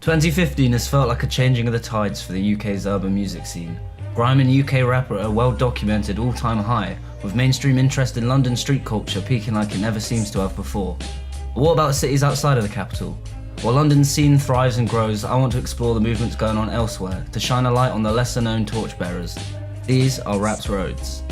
2015 has felt like a changing of the tides for the UK's urban music scene. Grime and UK rap are at a well-documented all-time high, with mainstream interest in London street culture peaking like it never seems to have before. But what about cities outside of the capital? While London's scene thrives and grows, I want to explore the movements going on elsewhere, to shine a light on the lesser-known torchbearers. These are Rap's Roads.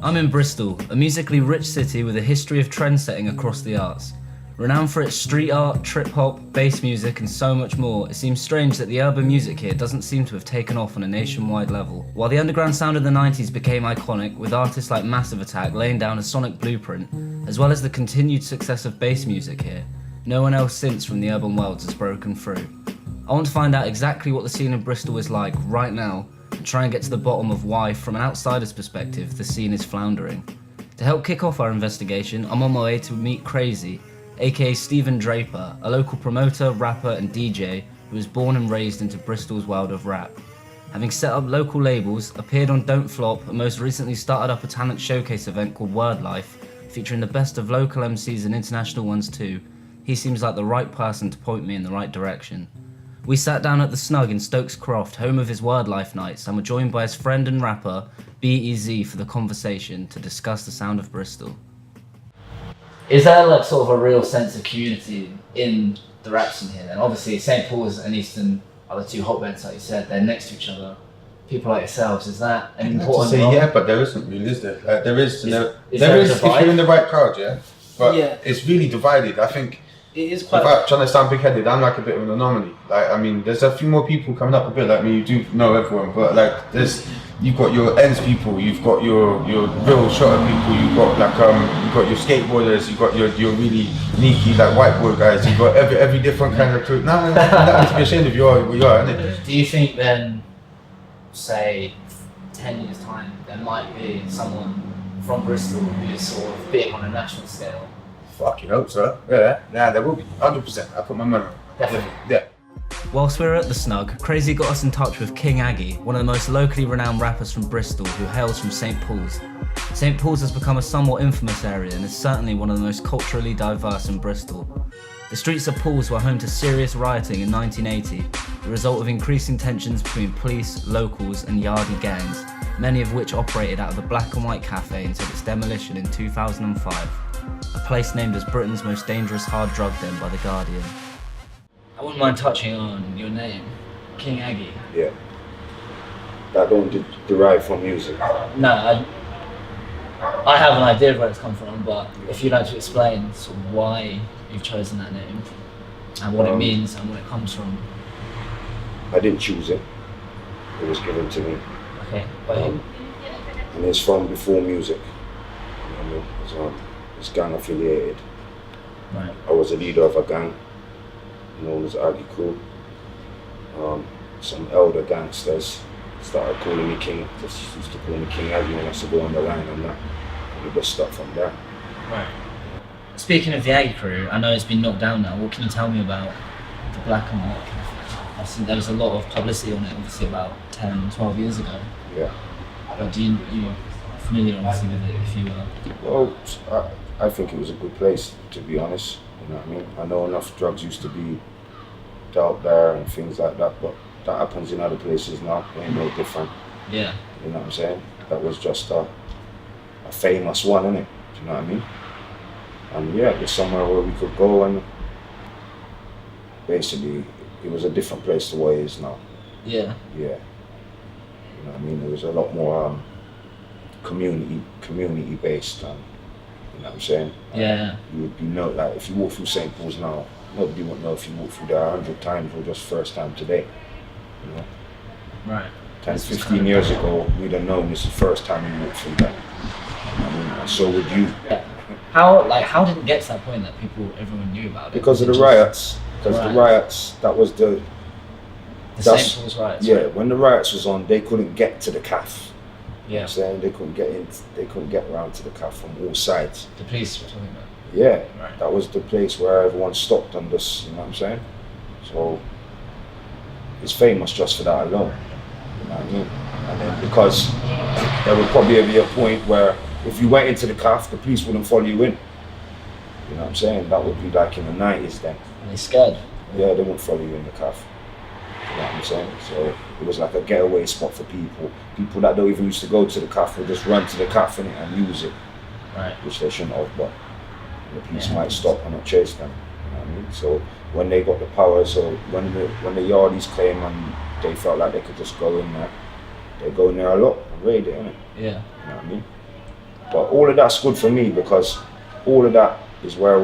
I'm in Bristol, a musically rich city with a history of trend-setting across the arts. Renowned for its street art, trip-hop, bass music and so much more, it seems strange that the urban music here doesn't seem to have taken off on a nationwide level. While the underground sound of the 90s became iconic, with artists like Massive Attack laying down a sonic blueprint, as well as the continued success of bass music here, no one else since from the urban worlds has broken through. I want to find out exactly what the scene in Bristol is like right now, and try and get to the bottom of why, from an outsider's perspective, the scene is floundering. To help kick off our investigation, I'm on my way to meet Crazy, aka Stephen Draper, a local promoter, rapper and DJ who was born and raised into Bristol's world of rap. Having set up local labels, appeared on Don't Flop, and most recently started up a talent showcase event called Word Life, featuring the best of local MCs and international ones too, he seems like the right person to point me in the right direction. We sat down at the Snug in Stokes Croft, home of his Word Life nights, and were joined by his friend and rapper, BEZ, for the conversation to discuss the sound of Bristol. Is there like sort of a real sense of community in the rap scene here then? Obviously St. Paul's and Easton are the two hotbeds, like you said, they're next to each other. People like yourselves, is that an important say role? yeah, but there isn't really, is there? There is there if you're in the right crowd, yeah. But yeah, it's really divided. I think it is quite. Without trying to sound big-headed, I'm like a bit of an anomaly. Like, I mean, there's a few more people coming up a bit like me. You do know everyone, but like, you've got your ends people, you've got your real shotter people, you've got like you've got your skateboarders, you've got your really sneaky like white boy guys. You've got every different kind of crew. No, to be ashamed of you are, isn't it? Do you think then, say, 10 years time, there might be someone from Bristol who's sort of big on a national scale? Fucking hope so. Yeah, there will be. 100%. I put my money on it. Definitely. Yeah. Whilst we were at the Snug, Crazy got us in touch with King Aggie, one of the most locally renowned rappers from Bristol who hails from St. Paul's. St. Paul's has become a somewhat infamous area and is certainly one of the most culturally diverse in Bristol. The streets of Paul's were home to serious rioting in 1980, the result of increasing tensions between police, locals and yardie gangs, many of which operated out of the Black and White Cafe until its demolition in 2005, a place named as Britain's most dangerous hard drug den by The Guardian. I wouldn't mind touching on your name, King Aggie. Yeah. That don't derive from music. No, I have an idea of where it's come from, but if you'd like to explain sort of why you've chosen that name and what it means and where it comes from. I didn't choose it. It was given to me. Okay, by who? And it's from before music. You know what I mean? It's gang affiliated. Right. I was a leader of a gang known as Aggie Crew. Some elder gangsters started calling me King, just used to call me King Aggie when I used to go on the line and that. And it just stuck from there. Right. Speaking of the Aggie Crew, I know it's been knocked down now. What can you tell me about the Black and White Cafe? I've seen there was a lot of publicity on it, obviously about 10, 12 years ago. Yeah. But do you familiar obviously with it if you were? Well, I think it was a good place, to be honest. You know what I mean? I know enough drugs used to be dealt there and things like that, but that happens in other places now. It ain't no different. Yeah. You know what I'm saying? That was just a famous one, innit? Do you know what I mean? And yeah, there's somewhere where we could go, and basically it was a different place to what it is now. Yeah. Yeah. You know what I mean? There was a lot more community based, and you know what I'm saying? Yeah. You would be like if you walk through St. Paul's now, nobody would know if you walked through there 100 times or just first time today. You know? Right. 10, 15 years ago, we'd have known this is the first time you walked through there. You know what I mean? And so would you. Yeah. How did it get to that point that everyone knew about it? Because of the riots. Because the riots, that was the St. Paul's riots. Yeah, when the riots was on, they couldn't get to the CAF. Yeah. You know what I'm saying? They couldn't get around to the CAF from all sides. The police were talking about. Yeah. Right. That was the place where everyone stopped and this, you know what I'm saying? So it's famous just for that alone. You know what I mean? And then because there would probably be a point where if you went into the CAF, the police wouldn't follow you in. You know what I'm saying? That would be like in the 90s then. And they're scared. Yeah, they wouldn't follow you in the calf. You know what I'm saying? So it was like a getaway spot for people. People that don't even used to go to the calf would just run to the calf in it and use it. Right. Which they shouldn't have, but the police might stop and not chase them. You know what I mean? So when they got the power, so when the yardies came and they felt like they could just go in there, they go in there a lot and raid it, innit? Yeah. You know what I mean? But all of that's good for me because all of that is where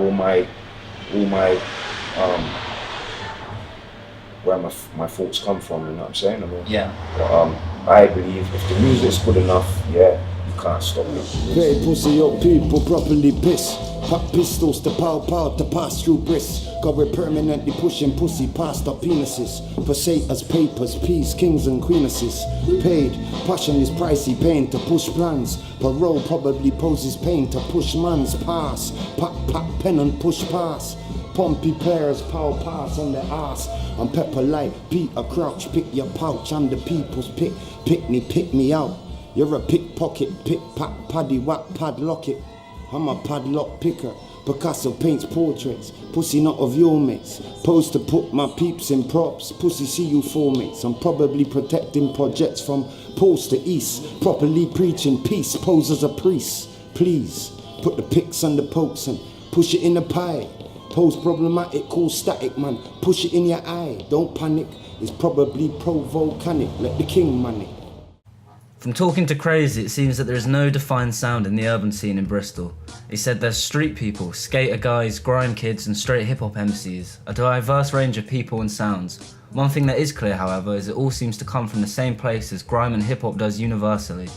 where my thoughts come from, you know what I'm saying? I mean, Yeah. But I believe if the music's good enough, yeah, you can't stop it. Very pussy up people properly piss. Pop pistols to pow to pass through Briss. Cause we're permanently pushing pussy past our penises. Pesetas, papers, peace, kings and queenesses. Paid, passion is pricey, pain to push plans. Parole probably poses pain to push man's pass. Pop, pen and push pass. Pompey pairs, power pass on the ass. I'm pepper light, beat a crouch, pick your pouch. I'm the people's pick, pick me out. You're a pickpocket, pick paddy whack, padlock it. I'm a padlock picker. Picasso paints portraits, pussy not of your mates. Pose to put my peeps in props, pussy see you four mates. I'm probably protecting projects from post to east. Properly preaching peace, pose as a priest. Please, put the pics on the pokes and push it in the pie. Pose problematic, call static man. Push it in your eye, don't panic. It's probably pro-volcanic, let the king man it. From talking to Crazy, it seems that there is no defined sound in the urban scene in Bristol. He said there's street people, skater guys, grime kids and straight hip-hop MCs, a diverse range of people and sounds. One thing that is clear, however, is it all seems to come from the same place as grime and hip-hop does universally.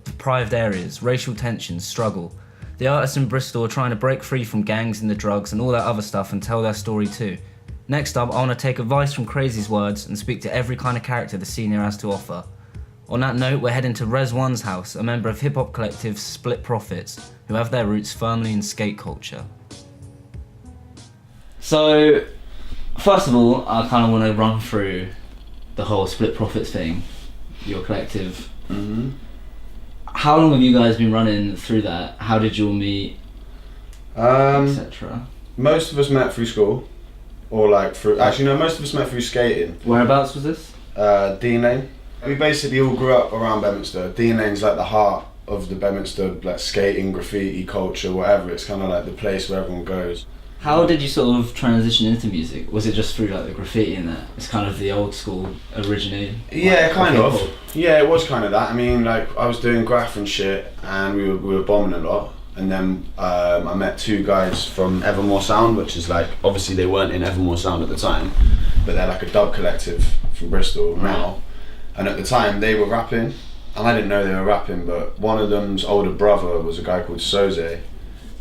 Deprived areas, racial tensions, struggle. The artists in Bristol are trying to break free from gangs and the drugs and all that other stuff and tell their story too. Next up, I want to take advice from Crazy's words and speak to every kind of character the scene here has to offer. On that note, we're heading to Res One's house, a member of hip-hop collective Split Profits, who have their roots firmly in skate culture. So, first of all, I kind of want to run through the whole Split Profits thing, your collective. Mm-hmm. How long have you guys been running through that? How did you all meet, etc.? Most of us met through school, or like through. Actually, no. Most of us met through skating. Whereabouts was this? Dean Lane. We basically all grew up around Bedminster. Dean Lane's like the heart of the Bedminster, like skating, graffiti, culture, whatever. It's kind of like the place where everyone goes. How did you sort of transition into music? Was it just through like the graffiti and that? It's kind of the old school originated. Yeah, like, kind of. hip-hop. Yeah, it was kind of that. I mean, like I was doing graph and shit, and we were bombing a lot. And then I met two guys from Evermore Sound, which is like obviously they weren't in Evermore Sound at the time, but they're like a dub collective from Bristol now. And at the time they were rapping, and I didn't know they were rapping, but one of them's older brother was a guy called Soze,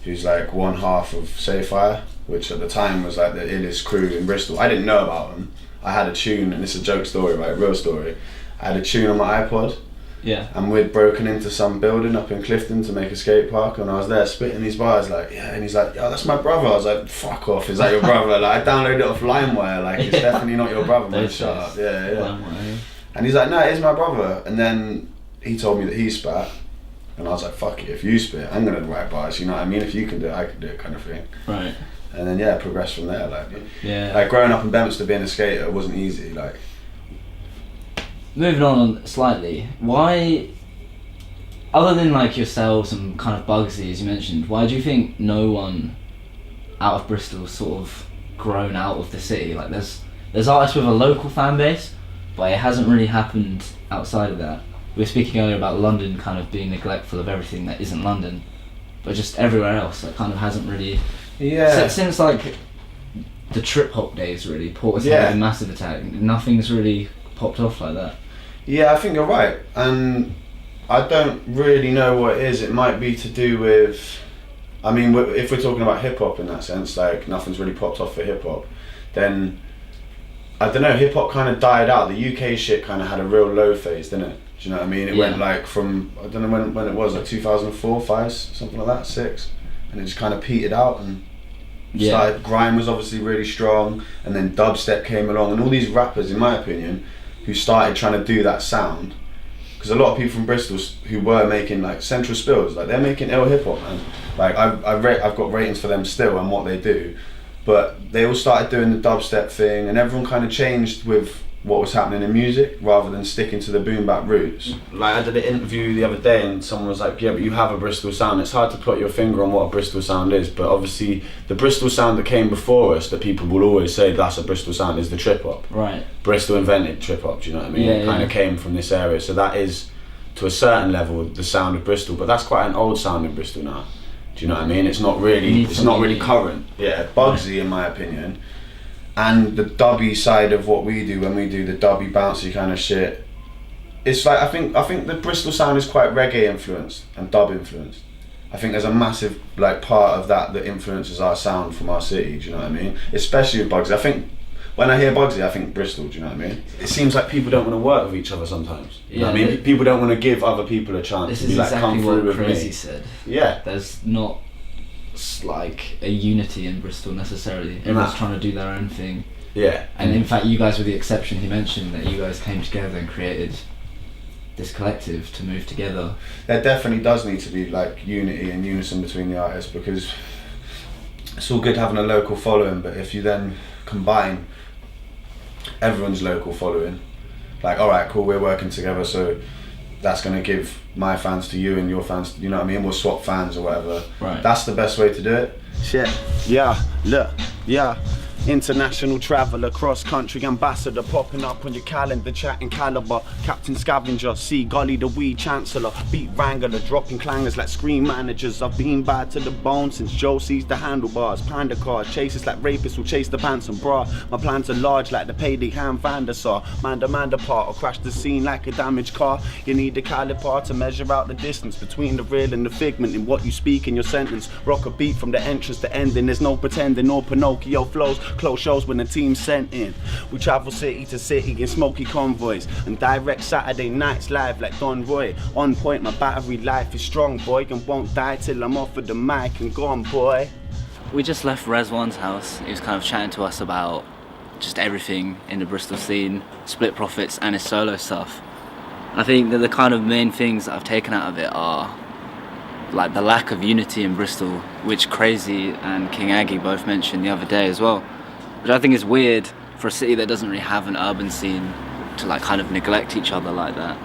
who's like one half of Sayfire, which at the time was like the illest crew in Bristol. I didn't know about them. I had a tune, and it's a joke story, right? Real story. I had a tune on my iPod. Yeah. And we'd broken into some building up in Clifton to make a skate park, and I was there spitting these bars like, yeah, and he's like, yo, that's my brother. I was like, fuck off, is that your brother? Like, I downloaded it off LimeWire, like, it's definitely not your brother, man, shut up. Yeah. LimeWire. And he's like, no, it is my brother. And then he told me that he spat, and I was like, fuck it, if you spit, I'm gonna write bars, you know what I mean? If you can do it, I can do it, kind of thing. Right. And then yeah, progressed from there, like. Yeah. Like growing up in Bedminster being a skater wasn't easy, like. Moving on slightly, why, other than like yourselves and kind of Bugsy as you mentioned, why do you think no one out of Bristol sort of grown out of the city? Like there's artists with a local fan base, but it hasn't really happened outside of that. We were speaking earlier about London kind of being neglectful of everything that isn't London, but just everywhere else that kind of hasn't really. Yeah. Since like the trip hop days, really, Portishead and Massive Attack, nothing's really popped off like that. Yeah, I think you're right, and I don't really know what it is. It might be to do with, I mean, if we're talking about hip hop in that sense, like nothing's really popped off for hip hop, then I don't know. Hip hop kind of died out. The UK shit kind of had a real low phase, didn't it? Do you know what I mean? It went like from, I don't know when it was, like 2004, 5, something like that, 6, and it just kind of petered out and. Started, grime was obviously really strong, and then dubstep came along, and all these rappers, in my opinion, who started trying to do that sound, because a lot of people from Bristol who were making like Central Spills, like they're making ill hip hop, man. Like I've got ratings for them still and what they do, but they all started doing the dubstep thing, and everyone kind of changed with what was happening in music rather than sticking to the boom bap roots. Like I did an interview the other day and someone was like, yeah, but you have a Bristol sound. It's hard to put your finger on what a Bristol sound is, but obviously the Bristol sound that came before us, that people will always say that's a Bristol sound, is the trip hop. Right. Bristol invented trip hop, do you know what I mean? Yeah, It kind of came from this area, so that is to a certain level the sound of Bristol, but that's quite an old sound in Bristol now. Do you know what I mean? It's not really current. Yeah, Bugsy in my opinion. And the dubby side of what we do when we do the dubby bouncy kind of shit, it's like I think the Bristol sound is quite reggae influenced and dub influenced. I think there's a massive like part of that influences our sound from our city, do you know what I mean? Especially with Bugsy. I think when I hear Bugsy, I think Bristol, do you know what I mean? It seems like people don't want to work with each other sometimes. You know what I mean? People don't want to give other people a chance This to is be like, exactly come through what with Crazy me. said. Yeah. There's not like a unity in Bristol necessarily. Everyone's trying to do their own thing. Yeah. And in fact, you guys were the exception. He mentioned that you guys came together and created this collective to move together. There definitely does need to be like unity and unison between the artists, because it's all good having a local following, but if you then combine everyone's local following, like, all right, cool, we're working together, so that's going to give my fans to you and your fans, you know what I mean? We'll swap fans or whatever. Right. That's the best way to do it. Shit. Yeah, look, yeah. International traveller, cross-country ambassador, popping up on your calendar, chatting caliber. Captain Scavenger, see Gully the weed chancellor, beat wrangler, dropping clangers like screen managers. I've been bad to the bone since Joe sees the handlebars. Panda cars, chases like rapists will chase the pants and bra. My plans are large like the payday hand Vandersar. Manda part, or crash the scene like a damaged car. You need a caliper to measure out the distance between the real and the figment in what you speak in your sentence. Rock a beat from the entrance to ending, there's no pretending or Pinocchio flows. Close shows when the team's sent in. We travel city to city in smoky convoys and direct Saturday nights live like Don Roy. On point, my battery life is strong, boy, and won't die till I'm off of the mic and gone, boy. We just left Rezwan's house. He was kind of chatting to us about just everything in the Bristol scene, Split Profits and his solo stuff. I think that the kind of main things that I've taken out of it are like the lack of unity in Bristol, which Crazy and King Aggie both mentioned the other day as well. Which I think is weird for a city that doesn't really have an urban scene to like kind of neglect each other like that.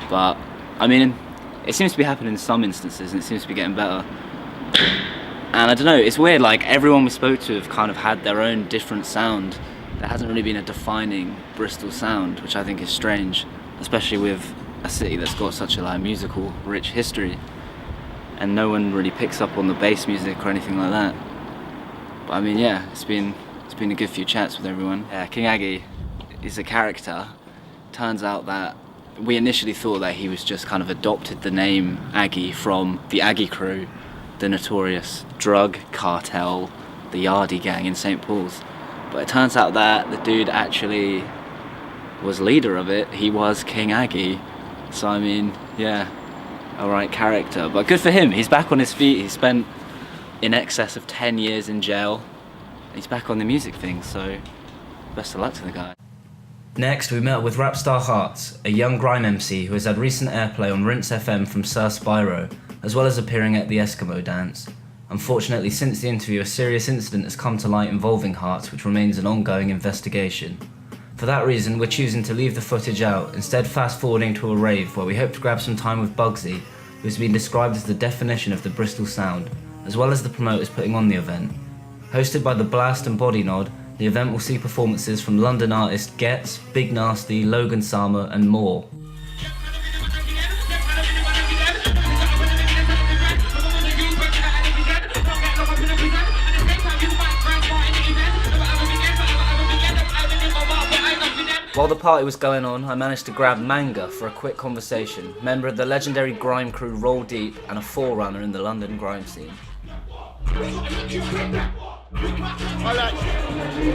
But I mean, it seems to be happening in some instances and it seems to be getting better. And I don't know, it's weird, like everyone we spoke to have kind of had their own different sound. There hasn't really been a defining Bristol sound, which I think is strange, especially with a city that's got such a like musical rich history. And no one really picks up on the bass music or anything like that. But I mean, yeah, it's been a good few chats with everyone. Yeah, King Aggie is a character. Turns out that we initially thought that he was just kind of adopted the name Aggie from the Aggie crew, the notorious drug cartel, the Yardie gang in St. Paul's. But it turns out that the dude actually was leader of it. He was King Aggie. So I mean, yeah, alright character. But good for him, he's back on his feet. He spent in excess of 10 years in jail. He's back on the music thing, so best of luck to the guy. Next, we met with Rapstar Harts, a young grime MC who has had recent airplay on Rinse FM from Sir Spyro, as well as appearing at the Eskimo Dance. Unfortunately, since the interview, a serious incident has come to light involving Harts, which remains an ongoing investigation. For that reason, we're choosing to leave the footage out, instead fast forwarding to a rave where we hope to grab some time with Bugsy, who has been described as the definition of the Bristol sound, as well as the promoters putting on the event. Hosted by the Blast and Body Nod, the event will see performances from London artist Getz, Big Nasty, Logan Sama and more. While the party was going on, I managed to grab Manga for a quick conversation, member of the legendary grime crew Roll Deep and a forerunner in the London grime scene. I like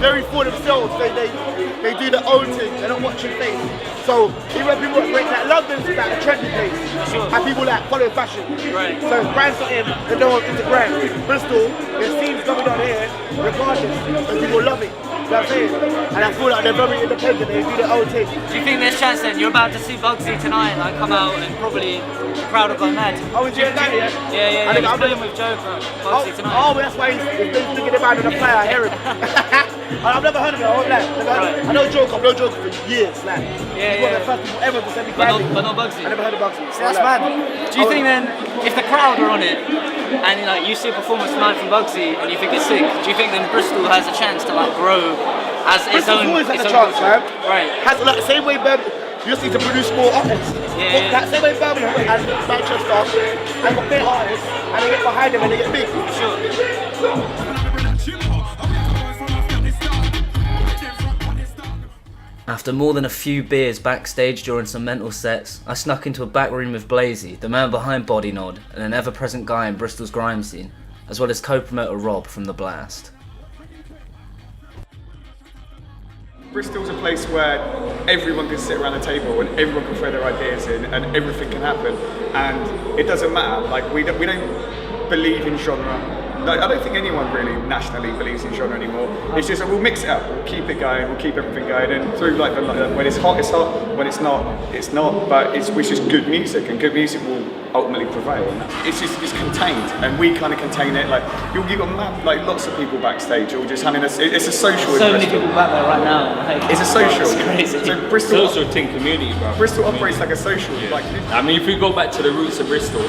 very for themselves. They do their own thing. They don't watch your face. So even people that break that London's like a trendy place. Sure. And people that follow fashion. Right. So brands not in, they don't into brand. Bristol, there's scenes going on here, regardless, and people love it. You know what I'm saying? And I feel like they're very independent, they do their own thing. Do you think there's chance then you're about to see Bugsy tonight, like come out and probably the crowd will go mad? Oh, in GM90, yeah? Yeah, I think he's I'm playing with Joker, Bugsy tonight. Oh, that's why he's thinking about the player, I hear him. I've never heard of it, I won't lie. I know Joker, I've known Joker for years, like. He's one of the first people ever to send me but not Bugsy. I never heard of Bugsy. So that's mad. Do you think then, if the crowd are on it, and like you see a performance tonight from Bugsy and you think it's sick, do you think then Bristol has a chance to like grow as its own? Always has a chance, man. Right. Has like the same way Birmingham. You just need to produce more artists. Yeah. That same way Birmingham and Manchester and got big artists and they get behind them and they get big. Sure. After more than a few beers backstage during some mental sets, I snuck into a back room with Blazy, the man behind Body Nod, and an ever-present guy in Bristol's grime scene, as well as co-promoter Rob from The Blast. Bristol's a place where everyone can sit around a table and everyone can throw their ideas in and everything can happen, and it doesn't matter. Like we don't believe in genre. Like, I don't think anyone really nationally believes in genre anymore. It's just we'll mix it up, we'll keep it going, we'll keep everything going, and through like when it's hot, when it's not. But it's just good music, and good music will ultimately prevail. It's contained, and we kind of contain it. Like you've got lots of people backstage, or just having it's a social. So many people back there right now. Like, it's a social. It's crazy. So Bristol, social thing, community, bro. Bristol operates like a social. Yeah. Like, I mean, if we go back to the roots of Bristol,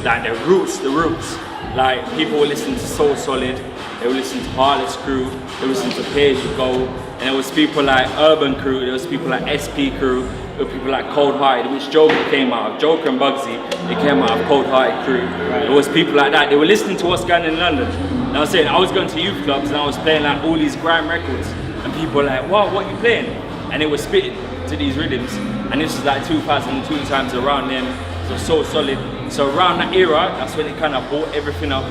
like the roots. Like people will listen to Soul Solid, they will listen to Harlot's Crew, they will listen to Pay As You Go, and there was people like Urban Crew, there was people like SP Crew, there were people like Cold Hearted, which Joker came out of. Joker and Bugsy, they came out of Cold Hearted Crew. There was people like that. They were listening to what's going on in London. And I was saying, I was going to youth clubs and I was playing like all these grime records, and people were like, wow, what are you playing? And they were spitting to these rhythms. And this was like 2002 times around then. So Solid. So around that era, that's when it kind of brought everything up.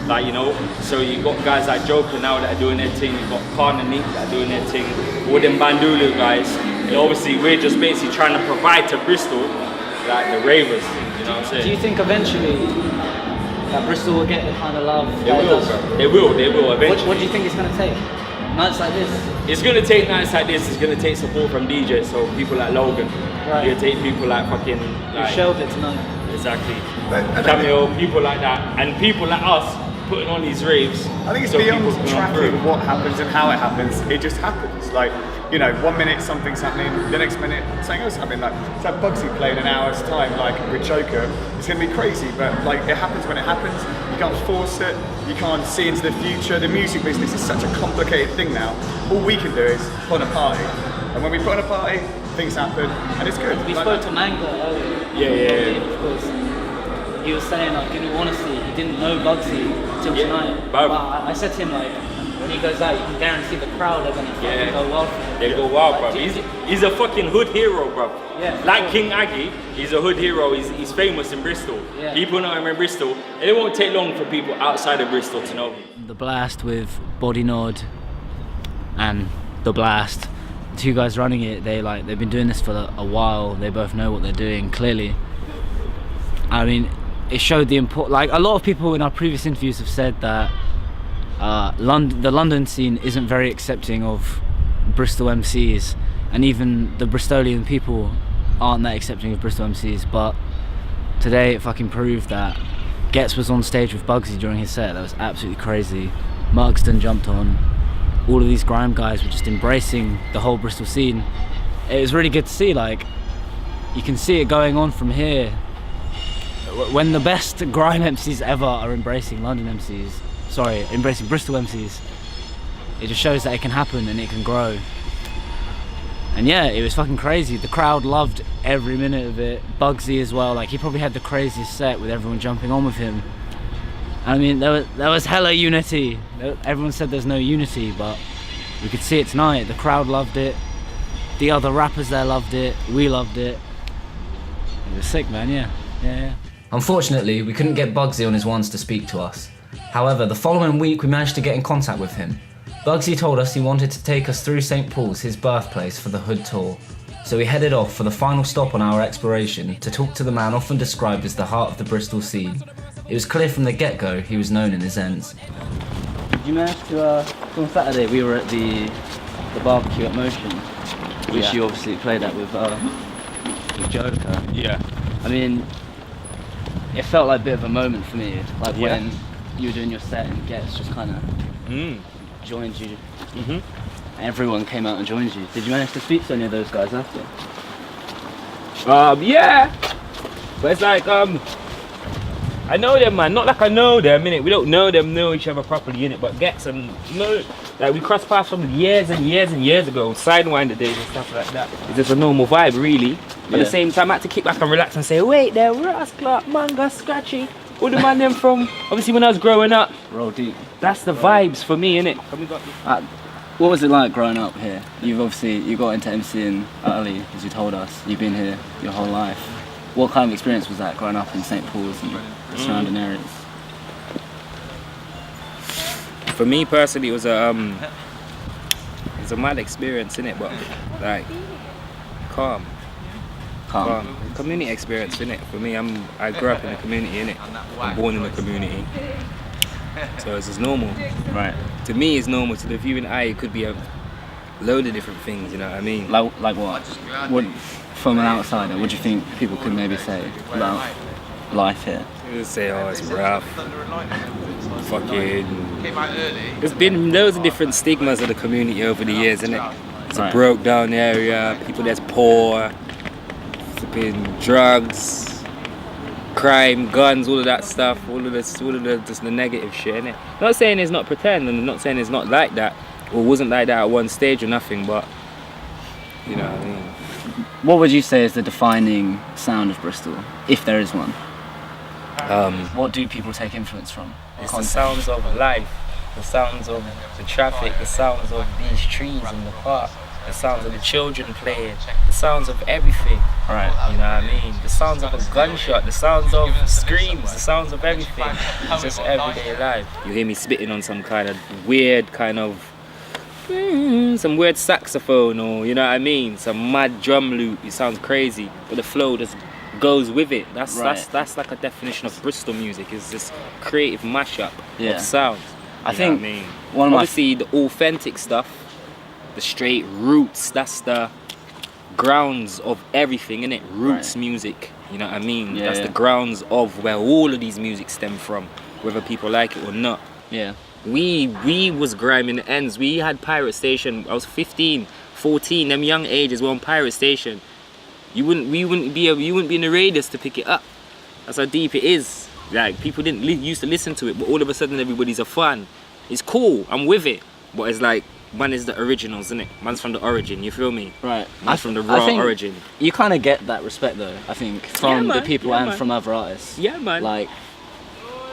Like, you know, so you got guys like Joker now that are doing their thing, you've got Khan and Nick that are doing their thing, all them Bandulu guys. And obviously we're just basically trying to provide to Bristol, like the ravers, you know what I'm saying? Do you think eventually that Bristol will get the kind of love They will, bro. They will eventually. What do you think it's going to take? Nights like this? It's going to take nights like this, it's going to take support from DJs, so people like Logan. Right. You're going to take people like fucking... You shelved it tonight. Exactly. Cameo, people like that, and people like us putting on these raves. I think it's so beyond people can come tracking through. what happens and how it happens. It just happens. Like, you know, 1 minute something's happening, the next minute something else happening. Like, to have Bugsy play in an hour's time, like with Joker, it's gonna be crazy. But like, it happens when it happens. You can't force it. You can't see into the future. The music business is such a complicated thing now. All we can do is put on a party, and when we put on a party, things happen, and it's good. We like, spoke to Manga earlier. Yeah. Of course. He was saying like, in all honesty, he didn't know Bugsy till tonight. But I said to him like, when he goes out, you can guarantee the crowd are gonna fucking go wild for him. They go wild, bro. He's a fucking hood hero, bro. Yeah, like sure. King Aggie, he's a hood hero. He's famous in Bristol. Yeah. People know him in Bristol, and it won't take long for people outside of Bristol to know him. The Blast with Body Nod and The Blast, the two guys running it, they've been doing this for a while. They both know what they're doing clearly. I mean, it showed the import. Like a lot of people in our previous interviews have said that the London scene isn't very accepting of Bristol MCs, and even the Bristolian people aren't that accepting of Bristol MCs. But today it fucking proved that. Getz was on stage with Bugsy during his set. That was absolutely crazy. Markston jumped on. All of these grime guys were just embracing the whole Bristol scene. It was really good to see. Like, you can see it going on from here. When the best grime MCs ever are embracing embracing Bristol MCs, it just shows that it can happen and it can grow. And yeah, it was fucking crazy. The crowd loved every minute of it. Bugsy as well, like he probably had the craziest set with everyone jumping on with him. I mean, there was hella unity. Everyone said there's no unity, but we could see it tonight. The crowd loved it. The other rappers there loved it. We loved it. It was sick, man, yeah. Unfortunately, we couldn't get Bugsy on his ones to speak to us. However, the following week we managed to get in contact with him. Bugsy told us he wanted to take us through St. Paul's, his birthplace, for the Hood Tour. So we headed off for the final stop on our exploration to talk to the man often described as the heart of the Bristol scene. It was clear from the get-go he was known in his ends. Did you manage to, on Saturday we were at the the barbecue at Motion, which Yeah. you obviously played at with Joker. Yeah. I mean, it felt like a bit of a moment for me, like Yeah. when you were doing your set and Gets just kind of joined you. Mhm. Everyone came out and joined you. Did you manage to speak to any of those guys after? Yeah. But it's like I know them, man. Not like I know them, innit? We don't know each other properly, innit? But Gets and like we crossed paths from years and years and years ago, Sidewinder days and stuff like that. It's just a normal vibe, really. But at the same time, I had to kick back and relax and say, wait, there, Ross Clark, Manga, Scratchy, all the man them from obviously when I was growing up. Roll deep. That's the vibes for me, innit? What was it like growing up here? You got into MCing early, as you told us. You've been here your whole life. What kind of experience was that growing up in St. Paul's and the surrounding areas? For me personally, it was a mad experience, innit? But like calm. Community experience, innit? For me, I grew up in the community, innit? I'm born in the community, so it's just normal. Right. To me, it's normal. To the viewing eye, it could be a load of different things. You know what I mean? Like what? From an outsider, what do you think people could maybe say about life here? They say, oh, it's rough. Fucking. There's been loads of different stigmas of the community over the years, innit? It's a broke down area. People that's poor. Flipping drugs, crime, guns, all of that stuff, all of just the negative shit, innit? Not saying it's not pretend, and not saying it's not like that, or wasn't like that at one stage or nothing, but you know what I mean. What would you say is the defining sound of Bristol, if there is one? What do people take influence from? It's the sounds of life, the sounds of the traffic, the sounds of these trees in the park, the sounds of the children playing, the sounds of everything. Right. You know what I mean? The sounds of a gunshot, the sounds of screams, the sounds of everything. It's just everyday life. You hear me spitting on some kind of weird some weird saxophone, or you know what I mean? Some mad drum loop. It sounds crazy, but the flow just goes with it. That's like a definition of Bristol music. It's this creative mashup of sounds. I think what I mean? one of obviously the authentic stuff, the straight roots. That's the grounds of everything, innit? Roots music. You know what I mean? That's the grounds of where all of these music stem from, whether people like it or not. Yeah. We was grime in the ends. We had Pirate Station. I was 15, 14. Them young ages were on Pirate Station. You wouldn't be in the radius to pick it up. That's how deep it is. Like people didn't used to listen to it, but all of a sudden everybody's a fan. It's cool. I'm with it, but it's like man is the originals, isn't it? Man's from the origin. You feel me? Right. Man's from the raw origin. You kind of get that respect though. I think from the people and from other artists. Yeah, man. Like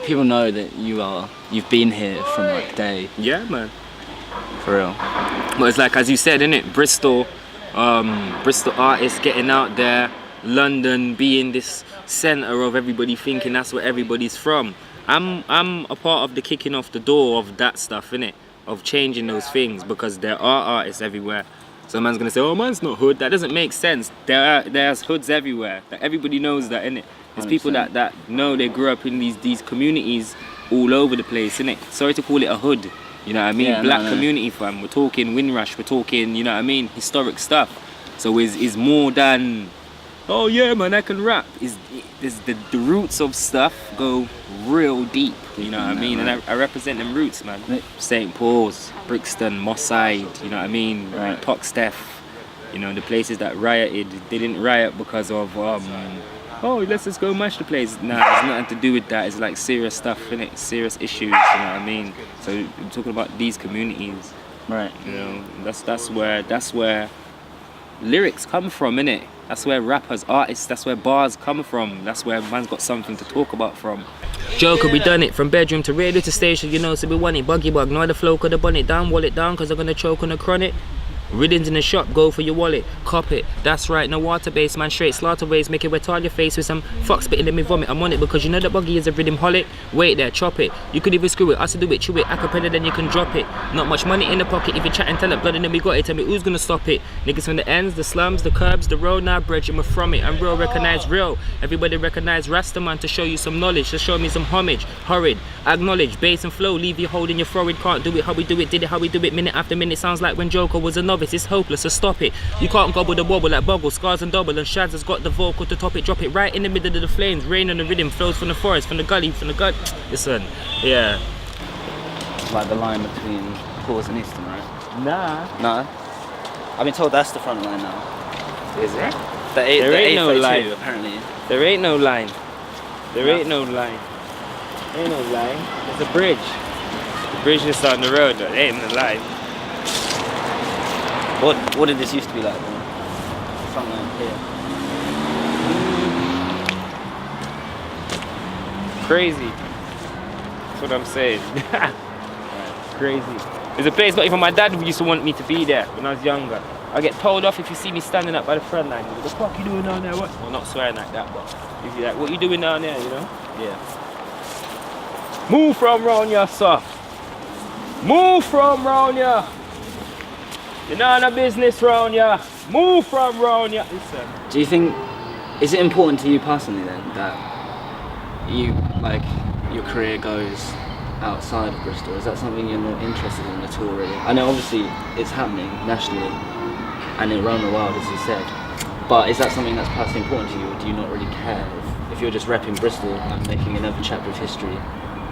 people know that you've been here from like day. Yeah, man. For real. But it's like as you said, innit? Bristol artists getting out there, London being this centre of everybody thinking that's where everybody's from. I'm a part of the kicking off the door of that stuff, innit? Of changing those things, because there are artists everywhere. So man's gonna say, oh, man's not hood. That doesn't make sense. There's hoods everywhere. Like, everybody knows that, innit? There's 100%. People that know they grew up in these communities all over the place, innit? Sorry to call it a hood. You know what I mean? Yeah, Black community, fam. We're talking Windrush. We're talking, you know what I mean? Historic stuff. So is more than, oh yeah, man, I can rap. The roots of stuff go real deep. You know what I mean? And I represent them roots, man. St. Paul's, Brixton, Moss Side. You know what I mean? Right. Pocksteph. You know, the places that rioted. They didn't riot because of oh, let's just go mash the place. Nah, it's nothing to do with that. It's like serious stuff, innit? Serious issues, you know what I mean? So I'm talking about these communities. Right. You know, that's where lyrics come from, innit? That's where rappers, artists, that's where bars come from. That's where man's got something to talk about from. Joker, we done it from bedroom to radio to station, you know, so we want it. Buggy bug, know the flow, could have bun it down, wall it down, cause I'm gonna choke on the chronic. Riddins in the shop, go for your wallet, cop it. That's right, no water base, man, straight slaughter ways, make it wet all your face with some fuck spitting, let me vomit. I'm on it because you know the buggy is a rhythm holic. Wait there, chop it. You could even screw it, I said do it, chew it, acapella, then you can drop it. Not much money in the pocket, if you chat and tell it, blood and then we got it. Tell me who's gonna stop it? Niggas from the ends, the slums, the curbs, the road, now bridge, I'm from it. I'm real, recognize real. Everybody recognize Rastaman to show you some knowledge, to show me some homage. Horrid, acknowledge, bass and flow, leave you holding your forehead. Can't do it how we do it, did it how we do it, minute after minute. Sounds like when Joker was a novice, it's hopeless, so stop it. You can't gobble the wobble like Boggle, Scars and Double, and Shads has got the vocal to top it, drop it right in the middle of the flames. Rain on the rhythm, flows from the forest, from the gully, from the gut. Listen, yeah. It's like the line between Cause and Eastern, right? Nah. No. I've been told that's the front line now. Is it? There ain't no line. Apparently. There ain't no line. There ain't no line. Ain't no line. There's a bridge. The bridge is on the road, but there ain't no line. What did this used to be like then? Front line here. Crazy. That's what I'm saying. Crazy. There's a place, but even my dad used to want me to be there when I was younger. I get told off if you see me standing up by the front line. What the fuck you doing down there? What? Well, not swearing like that, but if you like, what you doing down there, you know? Yeah. Move from round here, sir. Move from round here. You're not in a business round here. Move from round here. Listen. Do you think, is it important to you personally then that you, like, your career goes outside of Bristol? Is that something you're not interested in at all really? I know obviously it's happening nationally and around the world as you said, but is that something that's personally important to you, or do you not really care if you're just repping Bristol and making another chapter of history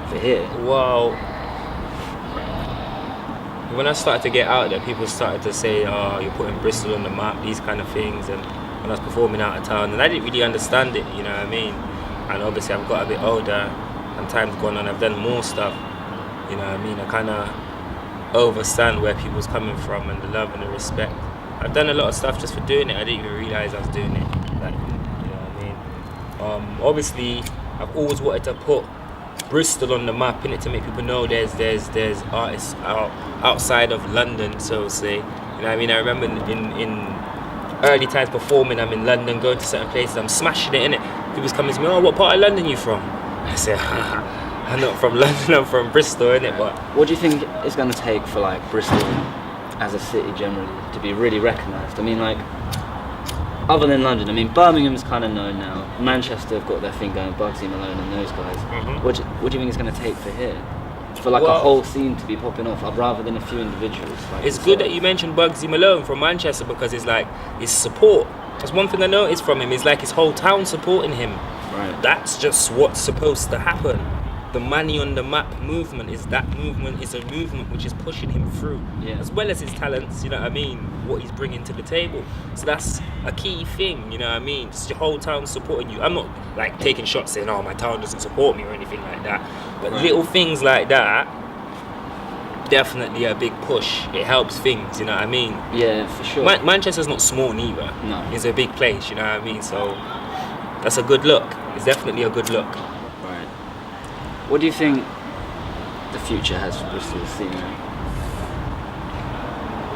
for here? Well, when I started to get out there, people started to say, oh, you're putting Bristol on the map, these kind of things, and when I was performing out of town, and I didn't really understand it, you know what I mean? And obviously I've got a bit older and time's gone on, I've done more stuff, you know what I mean? I kind of understand where people's coming from and the love and the respect. I've done a lot of stuff just for doing it. I didn't even realise I was doing it. Like, you know what I mean? Obviously, I've always wanted to put Bristol on the map, innit, to make people know there's artists outside of London, so to say. You know what I mean? I remember in early times performing, I'm in London, going to certain places, I'm smashing it, innit? People's coming to me, oh, what part of London you from? I say, I'm not from London, I'm from Bristol, innit? But what do you think it's going to take for like Bristol as a city generally to be really recognised? I mean, like, other than London, I mean, Birmingham's kind of known now. Manchester have got their thing going, Bugsy Malone and those guys. Mm-hmm. What do you think it's going to take for here? For like a whole scene to be popping off, rather than a few individuals. Like it's good that you mentioned Bugsy Malone from Manchester, because it's like his support. That's one thing I noticed from him, is like his whole town supporting him. Right. That's just what's supposed to happen. The Money on the Map movement is a movement which is pushing him through, as well as his talents, you know what I mean, what he's bringing to the table. So that's a key thing, you know what I mean, just your whole town supporting you. I'm not like taking shots saying, oh, my town doesn't support me or anything like that, but little things like that, definitely a big push. It helps things, you know what I mean. Yeah, for sure. Manchester's not small neither. No. It's a big place, you know what I mean, so that's a good look. It's definitely a good look. What do you think the future has for Bristol's scene?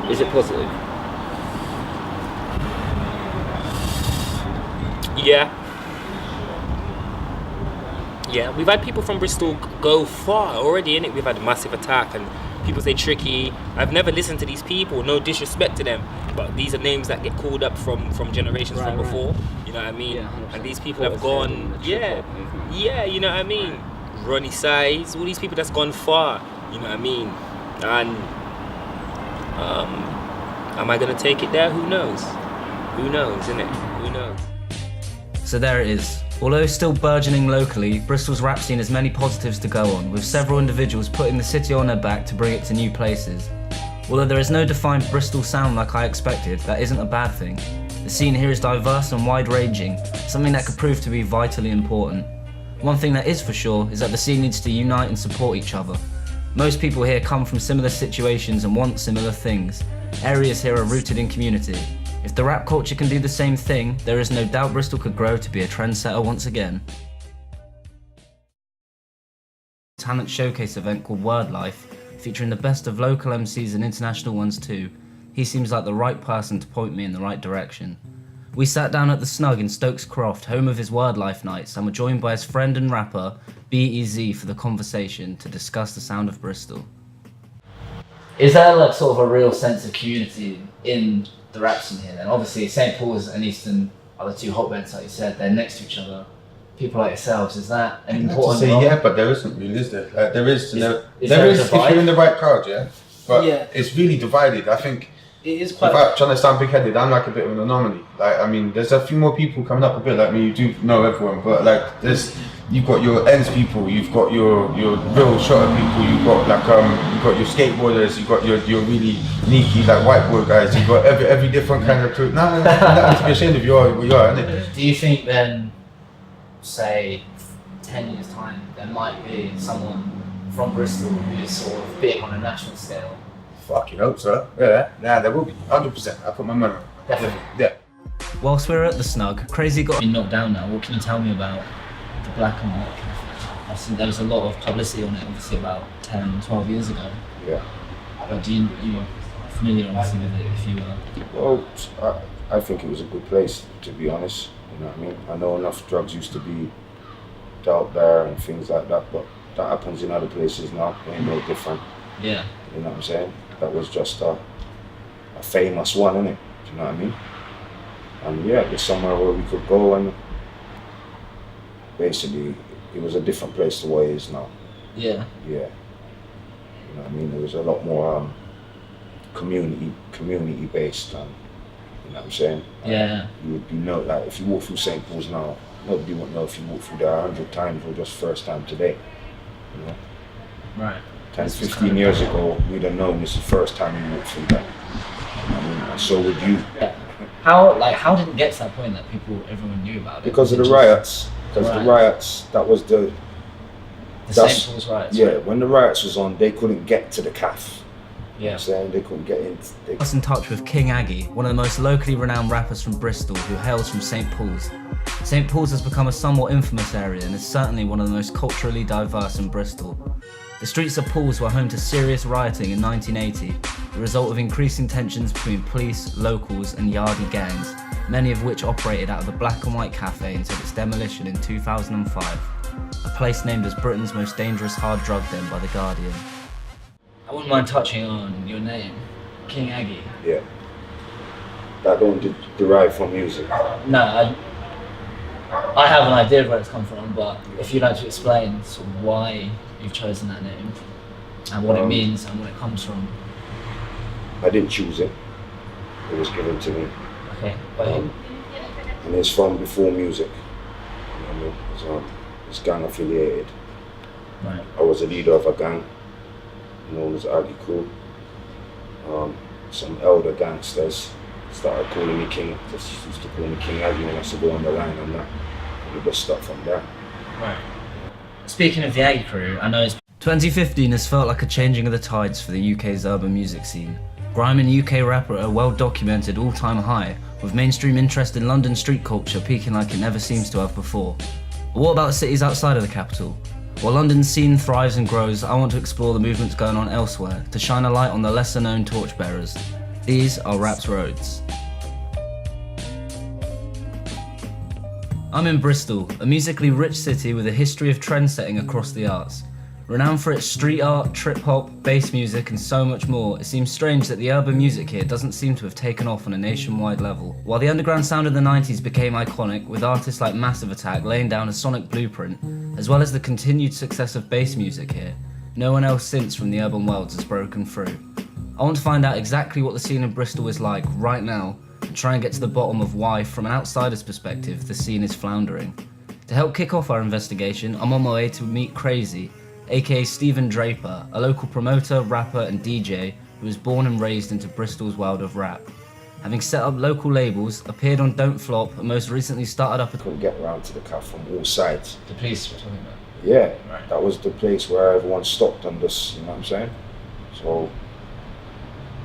Is it positive? Yeah. Yeah, we've had people from Bristol go far already, innit? We've had Massive Attack and people say Tricky. I've never listened to these people, no disrespect to them, but these are names that get called up from generations from before, you know what I mean? Yeah, and these people have gone, you know what I mean? Ronnie Size, all these people that's gone far, you know what I mean? And am I gonna take it there? Who knows? Who knows, innit? Who knows? So there it is. Although still burgeoning locally, Bristol's rap scene has many positives to go on, with several individuals putting the city on their back to bring it to new places. Although there is no defined Bristol sound like I expected, that isn't a bad thing. The scene here is diverse and wide-ranging, something that could prove to be vitally important. One thing that is for sure is that the scene needs to unite and support each other. Most people here come from similar situations and want similar things. Areas here are rooted in community. If the rap culture can do the same thing, there is no doubt Bristol could grow to be a trendsetter once again. Talent showcase event called Word Life, featuring the best of local MCs and international ones too. he seems like the right person to point me in the right direction. We sat down at the Snug in Stokes Croft, home of his wildlife nights, and were joined by his friend and rapper, BEZ, for the conversation to discuss the sound of Bristol. Is there like sort of a real sense of community in the rap scene here then? Obviously St. Paul's and Easton are the two hotbeds, like you said, they're next to each other. People like yourselves, is that an important say role? yeah, but there isn't really, is there? There is there if a you're in the right crowd, yeah. But Yeah. it's really divided. I think It is quite... without trying to sound big-headed, I'm like a bit of an anomaly. Like, I mean, there's a few more people coming up a bit like me. You do know everyone, but like, you've got your ends people, you've got your real shotter people, you've got like you've got your skateboarders, you've got your really sneaky like white boy guys. You've got every different kind of crew. No, to be ashamed of you are, isn't it? Do you think then, say, 10 years time, there might be someone from Bristol who's sort of big on a national scale? Fucking hope so. Yeah, there will be. 100%. I put my money on it. Definitely. Yeah. Whilst we were at the Snug, Crazy got knocked down now. What can you tell me about the Black and White Cafe? I think there was a lot of publicity on it, obviously, about 10, 12 years ago. Yeah. But you familiar, obviously, with it if you were? Well, I think it was a good place, to be honest. You know what I mean? I know enough drugs used to be dealt there and things like that, but that happens in other places now. It ain't no different. Yeah. You know what I'm saying? That was just a famous one, innit? Do you know what I mean? And yeah, there's somewhere where we could go, and basically it was a different place to what it is now. Yeah. Yeah. You know what I mean? There was a lot more community based, and you know what I'm saying? Yeah. You would be like if you walk through St. Paul's now, nobody would know if you walked through there 100 times or just first time today. You know? Right. 10, 15 years ago, we'd have known this is the first time you walked through that. You know what I mean? And so would you. Yeah. How did it get to that point that everyone knew about it? Because of the riots. Because the riots, that was the St. Paul's riots. Yeah, right? when the riots was on, they couldn't get to the CAF. Yeah. You know what I'm saying? They couldn't get in. I was in touch with King Aggie, one of the most locally renowned rappers from Bristol who hails from St. Paul's. St. Paul's has become a somewhat infamous area and is certainly one of the most culturally diverse in Bristol. The streets of Paul's were home to serious rioting in 1980, the result of increasing tensions between police, locals and yardie gangs, many of which operated out of the Black and White Cafe until its demolition in 2005, a place named as Britain's most dangerous hard drug den by The Guardian. I wouldn't mind touching on your name, King Aggie. Yeah. That don't derive from music. No, I have an idea of where it's come from, but if you'd like to explain sort of why you've chosen that name and what it means and where it comes from. I didn't choose it. It was given to me. Okay. And it's from before music. You know what I mean? It's gang affiliated. Right. I was a leader of a gang known as Aggie Crew. Some elder gangsters started calling me King. Just used to call me King Aggie when I used to go on the line and that. And it just stuck from there. Right. Speaking of the Aggie Crew, I know it's 2015 has felt like a changing of the tides for the UK's urban music scene. Grime and UK rap are at a well-documented all-time high, with mainstream interest in London street culture peaking like it never seems to have before. But what about cities outside of the capital? While London's scene thrives and grows, I want to explore the movements going on elsewhere, to shine a light on the lesser-known torchbearers. These are Rap's Roads. I'm in Bristol, a musically rich city with a history of trend-setting across the arts. Renowned for its street art, trip-hop, bass music and so much more, it seems strange that the urban music here doesn't seem to have taken off on a nationwide level. While the underground sound of the 90s became iconic, with artists like Massive Attack laying down a sonic blueprint, as well as the continued success of bass music here, no one else since from the urban worlds has broken through. I want to find out exactly what the scene in Bristol is like right now, and try and get to the bottom of why, from an outsider's perspective, the scene is floundering. To help kick off our investigation, I'm on my way to meet Crazy, aka Stephen Draper, a local promoter, rapper and DJ who was born and raised into Bristol's world of rap. Having set up local labels, appeared on Don't Flop and most recently started up a... Couldn't get around to the CAF from all sides. The police were talking about? Yeah, Right. That was the place where everyone stopped and just, you know what I'm saying? So,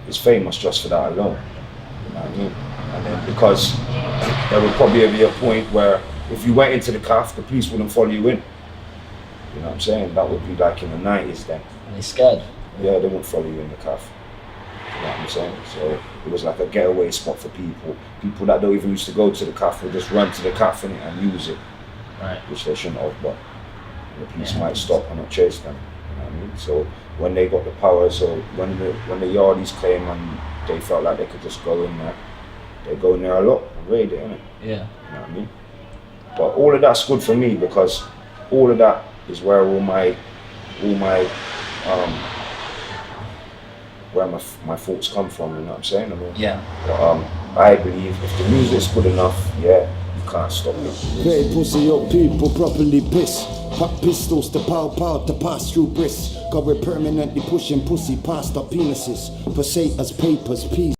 it's famous just for that alone, you know what I mean? And then because there would probably be a point where if you went into the CAF, the police wouldn't follow you in. You know what I'm saying? That would be like in the 90s then. Are they scared? Yeah, they wouldn't follow you in the CAF. You know what I I'm saying? So it was like a getaway spot for people. People that don't even used to go to the cafe just run to the cafe and use it. Right. Which they shouldn't have, but the police might stop and not chase them. You know what I mean? So when they got the power, so when the yardies came and they felt like they could just go in there, they go in there a lot and raid it, innit? Yeah. You know what I mean? But all of that's good for me because all of that is where where my thoughts come from, you know what I'm saying? I mean, Yeah. But, I believe if the music's good enough, yeah, you can't stop it. Very pussy up people properly piss. Pop pistols to pow to pass through Briss. Cause we're permanently pushing pussy past our penises. Passators, papers, peas.